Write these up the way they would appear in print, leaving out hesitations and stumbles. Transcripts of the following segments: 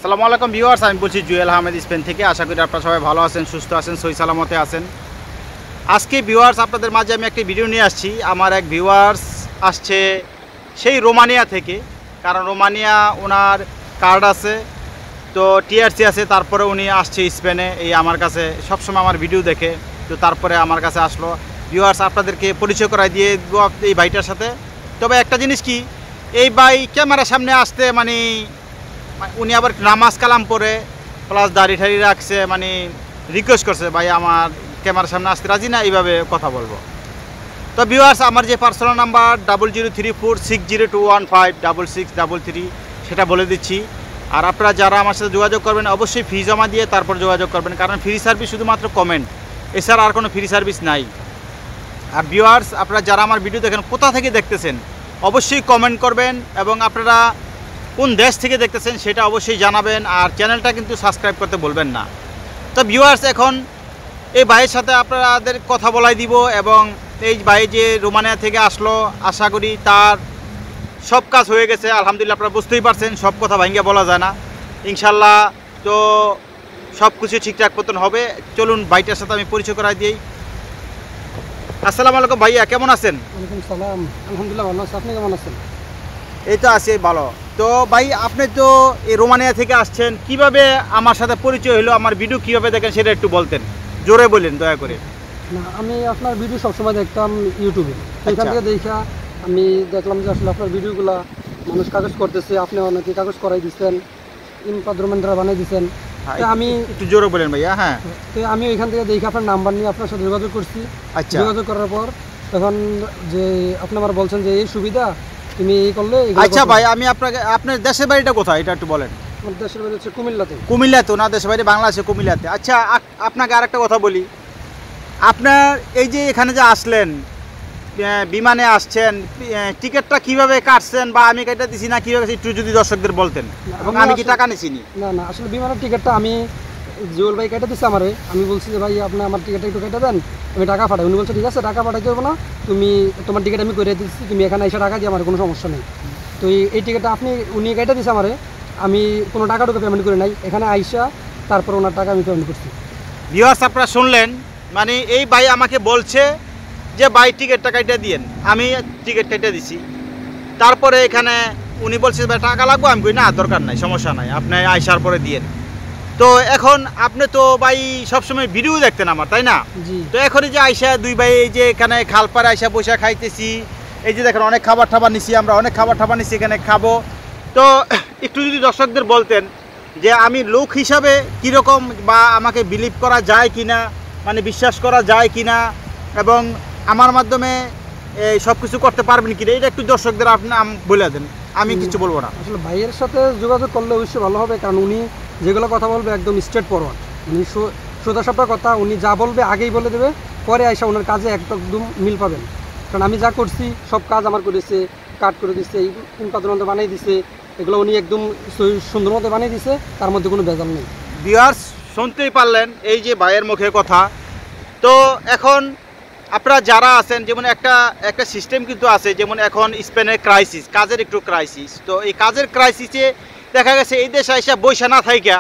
আসসালামু আলাইকুম ভিউয়ার্স, আমি বলছি জুয়েল আহমেদ স্পেন থেকে। আশা করি আপনারা সবাই ভালো আছেন, সুস্থ আছেন, সহি সালামতে আছেন। আজকে ভিউয়ার্স আপনাদের মাঝে আমি একটি ভিডিও নিয়ে আসছি। আমার এক ভিউয়ার্স আসছে সেই রোমানিয়া থেকে, কারণ রোমানিয়া ওনার কার্ড আছে, তো টিআরসি আছে, তারপরে উনি আসছে স্পেনে। এই আমার কাছে সবসময় আমার ভিডিও দেখে, তো তারপরে আমার কাছে আসলো। ভিউয়ার্স আপনাদেরকে পরিচয় করাই দিয়ে দেবো এই ভাইটার সাথে। তবে একটা জিনিস কি, এই ভাই ক্যামেরার সামনে আসতে মানে উনি আবার নামাজ কালাম পরে প্লাস দাড়ি ঠাড়ি রাখছে, মানে রিকোয়েস্ট করছে ভাই আমার ক্যামেরার সামনে আসতে রাজি না, এইভাবে কথা বলবো। তো ভিউয়ার্স আমার যে পার্সোনাল নাম্বার 003460215663 সেটা বলে দিচ্ছি। আর আপনারা যারা আমার সাথে যোগাযোগ করবেন অবশ্যই ফি জমা দিয়ে তারপর যোগাযোগ করবেন, কারণ ফ্রি সার্ভিস শুধুমাত্র কমেন্ট, এছাড়া আর কোনো ফ্রি সার্ভিস নাই। আর ভিউয়ার্স আপনারা যারা আমার ভিডিও দেখেন কোথা থেকে দেখতেছেন অবশ্যই কমেন্ট করবেন, এবং আপনারা কোন দেশ থেকে দেখতেছেন সেটা অবশ্যই জানাবেন। আর চ্যানেলটা কিন্তু সাবস্ক্রাইব করতে বলবেন না। তো ভিউয়ার্স এখন এই ভাইয়ের সাথে আপনাদের কথা বলাই দিব, এবং এই ভাই যে রোমানিয়া থেকে আসলো, আশা করি তার সব কাজ হয়ে গেছে আলহামদুলিল্লাহ। আপনারা বুঝতেই পারছেন, সব কথা ভাঙ্গিয়া বলা যায় না, ইনশাল্লাহ তো সব কিছু ঠিকঠাক মতন হবে। চলুন ভাইটার সাথে আমি পরিচয় করাই দিই। আসসালামু আলাইকুম ভাইয়া, কেমন আছেন? ওয়ালাইকুম সালাম, আলহামদুলিল্লাহ ভালো আছি। আপনি কেমন আছেন? এই তো আছি ভালো। তো ভাই আপনি তো এই রোমানিয়া থেকে আসছেন, কিভাবে আমার সাথে পরিচয় হলো, আমার ভিডিও কিভাবে দেখেন সেটা একটু বলতেন, জোরে বলেন দয়া করে। না, আমি আপনার ভিডিও সবসময় দেখতাম ইউটিউবে, এখান থেকে দেখা আমি দেখলাম যে আসলে আপনার ভিডিওগুলা মানুষ কাগজ করতেছে, আপনি অনেকে কাগজ করাই দিচ্ছেন, ইনপাদ্রমেন্দ্রা বানাই দিচ্ছেন। আমি একটু জোরে বলেন ভাইয়া। হ্যাঁ, তো আমি ওইখান থেকে দেখে আপনার নাম্বার নিয়ে আপনার সাথে যোগাযোগ করছি। আচ্ছা, যোগাযোগ করার পর তখন যে আপনি আমার বলছেন যে এই সুবিধা তুমি এই করলে। আচ্ছা ভাই, আমি আপনাকে, আপনার দেশের বাড়িটা কোথায় এটা একটু বলেন। আমার দেশের বাড়ি হচ্ছে কুমিল্লাতে। কুমিল্লাতে না? দেশের বাড়ি বাংলাদেশে, কুমিল্লাতে। আচ্ছা আপনাকে আরেকটা কথা বলি, আপনার এই যে এখানে যে আসলেন, বিমানে আসছেন, টিকিটটা কিভাবে কাটছেন বা আমি কেটে দিছি না কিভাবে, একটু যদি দর্শকদের বলতেন, এবং আমি কি টাকা নিছি? না না, আসলে বিমানের টিকিটটা আমি জুয়েল ভাই কেটে দিচ্ছে আমারে। আমি বলছি যে ভাই আপনি আমার টিকিটটা একটু কেটে দেন, আমি টাকা পাঠাই। উনি বলছে ঠিক আছে, টাকা পাঠাইতে হবে না, তুমি তোমার টিকিট আমি করে দিচ্ছি, তুমি এখানে এসে টাকা দিয়ে আমার কোনো সমস্যা নেই। তো এই টিকিটটা উনি কেটে দিচ্ছে আমারে, আমি কোনো টাকা টুকু পেমেন্ট করি নাই, এখানে আইসা তারপর ওনার টাকা আমি পেমেন্ট করছি। ভিউয়ার্স আপনারা শুনলেন, মানে এই ভাই আমাকে বলছে যে ভাই টিকিটটা কেটে দিয়েন, আমি টিকিট কেটে দিছি। তারপরে এখানে উনি বলছে ভাই টাকা লাগবে, আমি কই না দরকার নাই, সমস্যা নাই, আপনি আইসার পরে দিয়েন। তো এখন আপনি তো ভাই সবসময় ভিডিও দেখতেন আমার, তাই না? তো এখন যে আইসা দুই ভাই এই যে এখানে খালপাড়ে আইসা বসে খাইতেছি, এই যে দেখেন অনেক খাবার টাবার নিছি, আমরা অনেক খাবার টাবার নিছি এখানে খাবো। তো একটু যদি দর্শকদের বলতেন যে আমি লোক হিসাবে কীরকম, বা আমাকে বিলিভ করা যায় কিনা, মানে বিশ্বাস করা যায় কিনা, এবং আমার মাধ্যমে সব কিছু করতে পারবেন কিনা, এটা একটু দর্শকদের আপনি বলে দেন, আমি কিছু বলবো না। আসলে ভাইয়ের সাথে যোগাযোগ করলে অবশ্যই ভালো হবে, কারণ উনি যেগুলো কথা বলবে একদম স্ট্রেট ফরওয়ার্ড, উনি সোজা সাপটা কথা, উনি যা বলবে আগেই বলে দেবে, পরে আইসা ওনার কাজে একদম মিল পাবেন। কারণ আমি যা করছি সব কাজ আমার করেছে, কাট করে দিচ্ছে, এই উৎপাদন বানিয়ে দিছে, এগুলো উনি একদম সুন্দর মতো বানিয়ে দিছে, তার মধ্যে কোনো ভেজাল নেই। ভিউয়ার্স শুনতেই পারলেন এই যে ভাইয়ের মুখে কথা। তো এখন আপনারা যারা আছেন, যেমন একটা সিস্টেম কিন্তু আছে, যেমন এখন স্পেনের ক্রাইসিস, কাজের একটু ক্রাইসিস। তো এই কাজের ক্রাইসিসে দেখা গেছে এই দেশে এসে বৈশা না থাইকা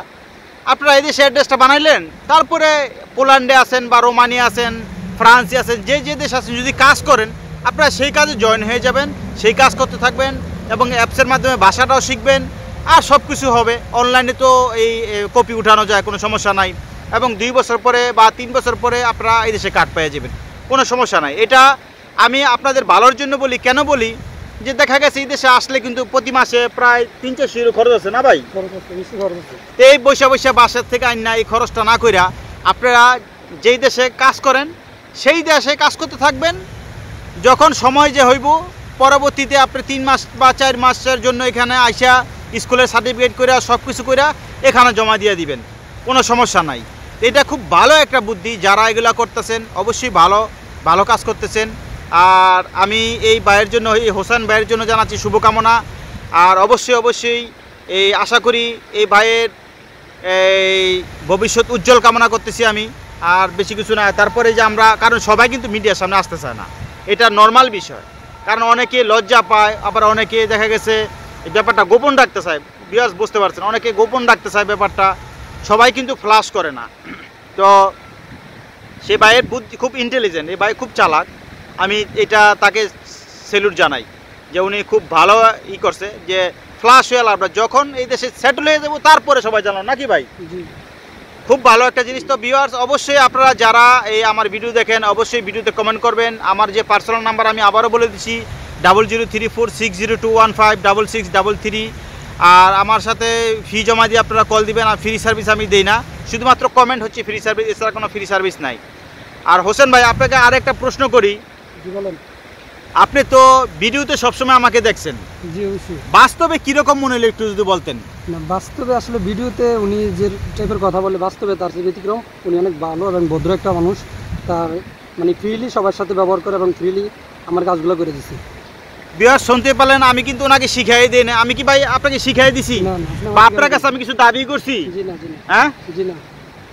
আপনারা এই দেশে অ্যাড্রেসটা বানাইলেন, তারপরে পোল্যান্ডে আছেন বা রোমানিয়া আছেন, ফ্রান্সে আছেন, যে যে দেশ আছেন, যদি কাজ করেন আপনারা সেই কাজে জয়েন হয়ে যাবেন, সেই কাজ করতে থাকবেন, এবং অ্যাপসের মাধ্যমে ভাষাটাও শিখবেন, আর সব কিছু হবে। অনলাইনে তো এই কপি উঠানো যায়, কোনো সমস্যা নাই, এবং 2 বছর পরে বা 3 বছর পরে আপনারা এই দেশে কার্ড পেয়ে যাবেন, কোনো সমস্যা নাই। এটা আমি আপনাদের ভালোর জন্য বলি। কেন বলি, যে দেখা গেছে এই দেশে আসলে কিন্তু প্রতি মাসে প্রায় 300 ইউরো খরচ আছে না ভাই? এই বৈশা বাসার থেকে আইন না, এই খরচটা না কইরা আপনারা যেই দেশে কাজ করেন সেই দেশে কাজ করতে থাকবেন। যখন সময় যে হইব, পরবর্তীতে আপনি 3 মাস বা 4 মাসের জন্য এখানে আইসা স্কুলের সার্টিফিকেট করে সব কিছু করে এখানে জমা দিয়ে দিবেন, কোনো সমস্যা নাই। এটা খুব ভালো একটা বুদ্ধি, যারা এগুলা করতেছেন অবশ্যই ভালো কাজ করতেছেন। আর আমি এই ভাইয়ের জন্য, এই হোসেন ভাইয়ের জন্য জানাচ্ছি শুভকামনা। আর অবশ্যই এই আশা করি এই ভাইয়ের এই ভবিষ্যৎ উজ্জ্বল কামনা করতেছি আমি, আর বেশি কিছু না। তারপরে যে আমরা, কারণ সবাই কিন্তু মিডিয়ার সামনে আসতে চায় না, এটা নর্মাল বিষয়, কারণ অনেকে লজ্জা পায়, আবার অনেকে দেখা গেছে এই ব্যাপারটা গোপন রাখতে চায়। ভিউয়ার্স বুঝতে পারছেন, অনেকে গোপন রাখতে চায় ব্যাপারটা, সবাই কিন্তু ফ্লাশ করে না। তো সে ভাইয়ের বুদ্ধি খুব ইন্টেলিজেন্ট, এই ভাই খুব চালাক, আমি এটা তাকে স্যালুট জানাই যে উনি খুব ভালো করছে যে ফ্লাশ হয়ে লাভ, যখন এই দেশে সেটেল হয়ে যাবো তারপরে সবাই জানান নাকি ভাই, খুব ভালো একটা জিনিস। তো ভিউয়ার্স অবশ্যই আপনারা যারা এই আমার ভিডিও দেখেন অবশ্যই ভিডিওতে কমেন্ট করবেন। আমার যে পার্সোনাল নাম্বার আমি আবারও বলে দিচ্ছি 003460215633, আর আমার সাথে ফি জমা দিয়ে আপনারা কল দিবেন, আর ফ্রি সার্ভিস আমি দিই না, শুধুমাত্র কমেন্ট হচ্ছে ফ্রি সার্ভিস, এছাড়া কোনো ফ্রি সার্ভিস নাই। আর হোসেন ভাই আপনাকে আরেকটা প্রশ্ন করি, বলেন। আপনি তো ভিডিওতে সবসময় আমাকে দেখছেন, জি অবশ্যই, বাস্তবে কীরকম মনে হলো একটু যদি বলতেন। না বাস্তবে আসলে ভিডিওতে উনি যে টাইপের কথা বলে বাস্তবে তার যে ব্যতিক্রম, উনি অনেক ভালো এবং ভদ্র একটা মানুষ, তার মানে ফ্রিলি সবার সাথে ব্যবহার করে এবং ফ্রিলি আমার কাজগুলো করে দিচ্ছে। ভিউয়ার্স শুনতে পারলেন, আমি কিন্তু ওনাকে শিখাই দিই না, আমি কি ভাই আপনাকে শিখাই দিছি বা আপনার কাছে আমি কিছু দাবি করছি? জি না, জি না, হ্যাঁ জি না,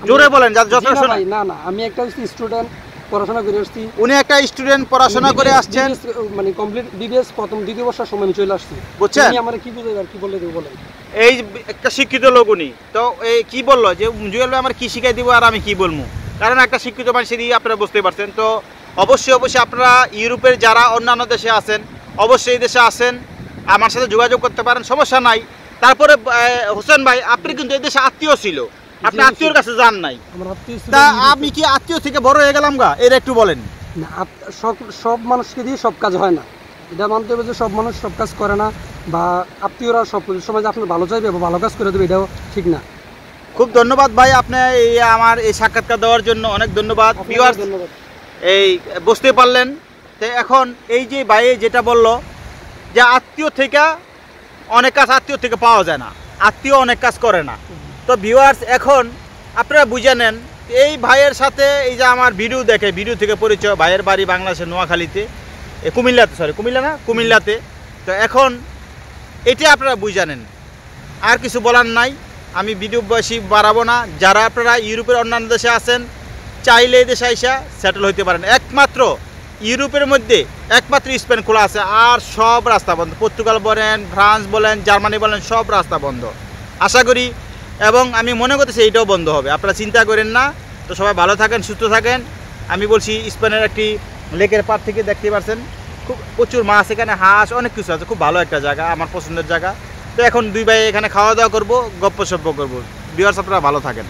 জোরে বলেন যত শোনা। না না, আমি একটা স্টুডেন্ট, পড়াশোনা করে আসছি। উনি একটা স্টুডেন্ট, পড়াশোনা করে আসছেন, মানে কমপ্লিট বিবিএস প্রথম দ্বিতীয় বর্ষের সময় আমি চলে আসছি, বুঝছেন? উনি আমারে কি বুঝাবে আর কি বলে দেব বলেন। এই একটা শিক্ষিত লোক উনি, তো এই কি বললো যে জুয়েল ভাই আমার কি শিখাই দিব আর আমি কি বলবো, কারণ একটা শিক্ষিত মানুষেরই আপনারা বুঝতে পারছেন। তো অবশ্যই অবশ্যই আপনারা ইউরোপের যারা অন্যান্য দেশে আছেন অবশ্যই এই দেশে আসেন, আমার সাথে যোগাযোগ করতে পারেন, সমস্যা নাই। তারপরে হোসেন ভাই আপনি কিন্তু এই দেশে আত্মীয় ছিল, আপনি আত্মীয়র কাছে যান নাই, তা আমি কি আত্মীয় থেকে বড় হয়ে গেলাম গা, এর একটু বলেন না। সব মানুষকে দিয়ে সব কাজ হয় না, এটা মানতে হবে যে সব মানুষ সব কাজ করে না, বা আত্মীয়রা সব সময় যে আপনার ভালো চাইবে বা ভালো কাজ করে দেবে এটাও ঠিক না। খুব ধন্যবাদ ভাই, আপনি এই আমার এই সাক্ষাৎকার দেওয়ার জন্য অনেক ধন্যবাদ। ভিউয়ার্স এই বুঝতে পারলেন, তো এখন এই যে ভাই যেটা বললো যে আত্মীয় থেকে অনেক কাজ আত্মীয় থেকে পাওয়া যায় না, আত্মীয় অনেক কাজ করে না। তো ভিউয়ার্স এখন আপনারা বুঝে নেন, এই ভাইয়ের সাথে এই যে আমার ভিডিও দেখে, ভিডিও থেকে পরিচয়, ভাইয়ের বাড়ি বাংলাদেশের নোয়াখালীতে, কুমিল্লাতে, কুমিল্লা না, কুমিল্লাতে। তো এখন এটা আপনারা বুঝে নেন, আর কিছু বলার নাই, আমি ভিডিও বেশি বাড়াবো না। যারা আপনারা ইউরোপের অন্যান্য দেশে আছেন চাইলে এই দেশে আইসা সেটেল হইতে পারেন, একমাত্র ইউরোপের মধ্যে একমাত্র স্পেন খোলা আছে, আর সব রাস্তা বন্ধ, পর্তুগাল বলেন, ফ্রান্স বলেন, জার্মানি বলেন, সব রাস্তা বন্ধ আশা করি, এবং আমি মনে করতেছি এইটাও বন্ধ হবে, আপনারা চিন্তা করেন না। তো সবাই ভালো থাকেন, সুস্থ থাকেন। আমি বলছি স্পেনের একটি লেকের পাড় থেকে দেখতে পাচ্ছেন খুব প্রচুর মাছ, এখানে হাঁস, অনেক কিছু আছে, খুব ভালো একটা জায়গা, আমার পছন্দের জায়গা। তো এখন দুই ভাই এখানে খাওয়া দাওয়া করবো, গপ্প সপ্প করবো। ভিউয়ার্স আপনারা ভালো থাকেন।